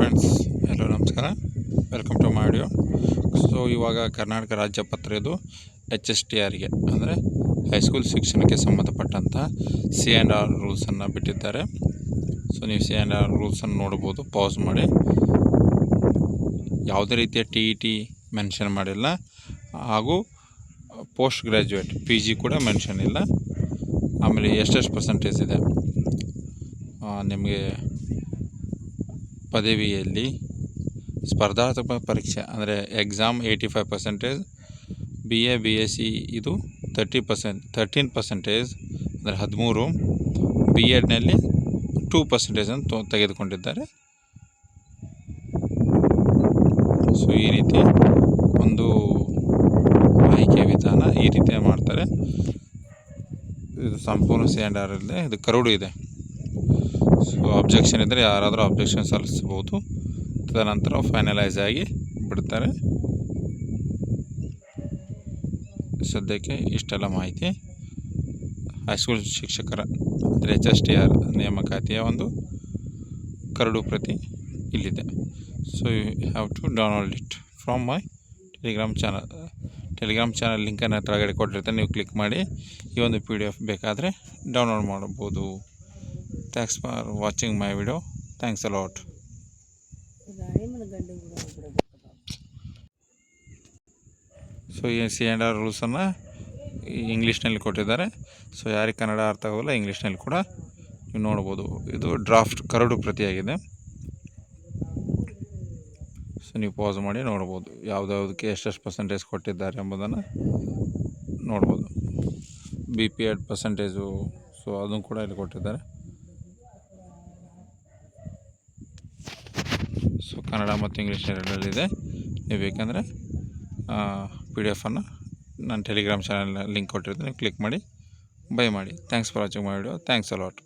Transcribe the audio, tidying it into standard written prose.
Friends, hello ನಮಸ್ಕಾರ, welcome to my video. So ಇವಾಗ ಕರ್ನಾಟಕ ರಾಜ್ಯ ಪತ್ರ ಇದು HSTRಗೆ ಅಂದರೆ ಹೈಸ್ಕೂಲ್ ಶಿಕ್ಷಣಕ್ಕೆ ಸಂಬಂಧಪಟ್ಟಂಥ C&R ರೂಲ್ಸನ್ನು ಬಿಟ್ಟಿದ್ದಾರೆ. ಸೊ ನೀವು C&R ರೂಲ್ಸನ್ನು ನೋಡ್ಬೋದು. ಪಾಸ್ ಮಾಡಿ. ಯಾವುದೇ ರೀತಿಯ TET ಮೆನ್ಷನ್ ಮಾಡಿಲ್ಲ, ಹಾಗೂ ಪೋಸ್ಟ್ ಗ್ರ್ಯಾಜುಯೇಟ್ PG ಕೂಡ ಮೆನ್ಷನ್ ಇಲ್ಲ. ಆಮೇಲೆ ಎಷ್ಟೆಷ್ಟು ಪರ್ಸೆಂಟೇಜ್ ಇದೆ ನಿಮಗೆ ಪದವಿಯಲ್ಲಿ ಸ್ಪರ್ಧಾತ್ಮಕ ಪರೀಕ್ಷೆ ಅಂದರೆ ಎಕ್ಸಾಮ್ 85%, BA BSc ಇದು 13% ಅಂದರೆ 13, B.Edನಲ್ಲಿ 2% ತೆಗೆದುಕೊಂಡಿದ್ದಾರೆ. ಸೊ ಈ ರೀತಿ ಒಂದು ಆಯ್ಕೆ ವಿಧಾನ ಈ ರೀತಿ ಮಾಡ್ತಾರೆ. ಇದು ಸಂಪೂರ್ಣ C&R ಇದೆ. ಇದು ಕರಡು ಇದೆ. ಸೊ ಅಬ್ಜೆಕ್ಷನ್ ಇದ್ದರೆ ಯಾರಾದರೂ ಅಬ್ಜೆಕ್ಷನ್ ಸಲ್ಲಿಸ್ಬೋದು. ತದನಂತರ ಫೈನಲೈಸ್ ಆಗಿ ಬಿಡ್ತಾರೆ. ಸದ್ಯಕ್ಕೆ ಇಷ್ಟೆಲ್ಲ ಮಾಹಿತಿ ಹೈಸ್ಕೂಲ್ ಶಿಕ್ಷಕರ ಅಂದರೆ HSTR ನೇಮಕಾತಿಯ ಒಂದು ಕರಡು ಪ್ರತಿ ಇಲ್ಲಿದೆ. So you have to download it from my Telegram channel ಲಿಂಕನ್ನು ಕೆಳಗಡೆ ಕೊಟ್ಟಿರ್ತಾರೆ. ನೀವು ಕ್ಲಿಕ್ ಮಾಡಿ ಈ ಒಂದು PDF ಬೇಕಾದರೆ ಡೌನ್ಲೋಡ್ ಮಾಡ್ಬೋದು. Thanks for watching my video. Thanks a lot. So ಈ C&R ರೂಲ್ಸನ್ನು ಇಂಗ್ಲೀಷ್ನಲ್ಲಿ ಕೊಟ್ಟಿದ್ದಾರೆ. ಸೊ ಯಾರಿಗೆ ಕನ್ನಡ ಅರ್ಥ ಆಗೋಲ್ಲ, ಇಂಗ್ಲೀಷ್ನಲ್ಲಿ ಕೂಡ ನೀವು ನೋಡ್ಬೋದು. ಇದು ಡ್ರಾಫ್ಟ್ ಕರಡು ಪ್ರತಿಯಾಗಿದೆ. ಸೊ ನೀವು ಪಾಸ್ ಮಾಡಿ ನೋಡ್ಬೋದು ಯಾವುದಕ್ಕೆ ಎಷ್ಟೆಷ್ಟು ಪರ್ಸೆಂಟೇಜ್ ಕೊಟ್ಟಿದ್ದಾರೆ ಎಂಬುದನ್ನು ನೋಡ್ಬೋದು. B.Ed ಪರ್ಸೆಂಟೇಜು ಸೊ ಅದನ್ನು ಕೂಡ ಇಲ್ಲಿ ಕೊಟ್ಟಿದ್ದಾರೆ. ಸೊ ಕನ್ನಡ ಮತ್ತು ಇಂಗ್ಲೀಷ್ ಎರಡರಲ್ಲಿದೆ. ನೀವು ಬೇಕಂದರೆ PDF ನಾನು ಟೆಲಿಗ್ರಾಮ್ ಚಾನಲ್ ಲಿಂಕ್ ಕೊಟ್ಟಿರ್ತೀನಿ, ನೀವು ಕ್ಲಿಕ್ ಮಾಡಿ ಬೈ ಮಾಡಿ. Thanks for watching my video. Thanks a lot.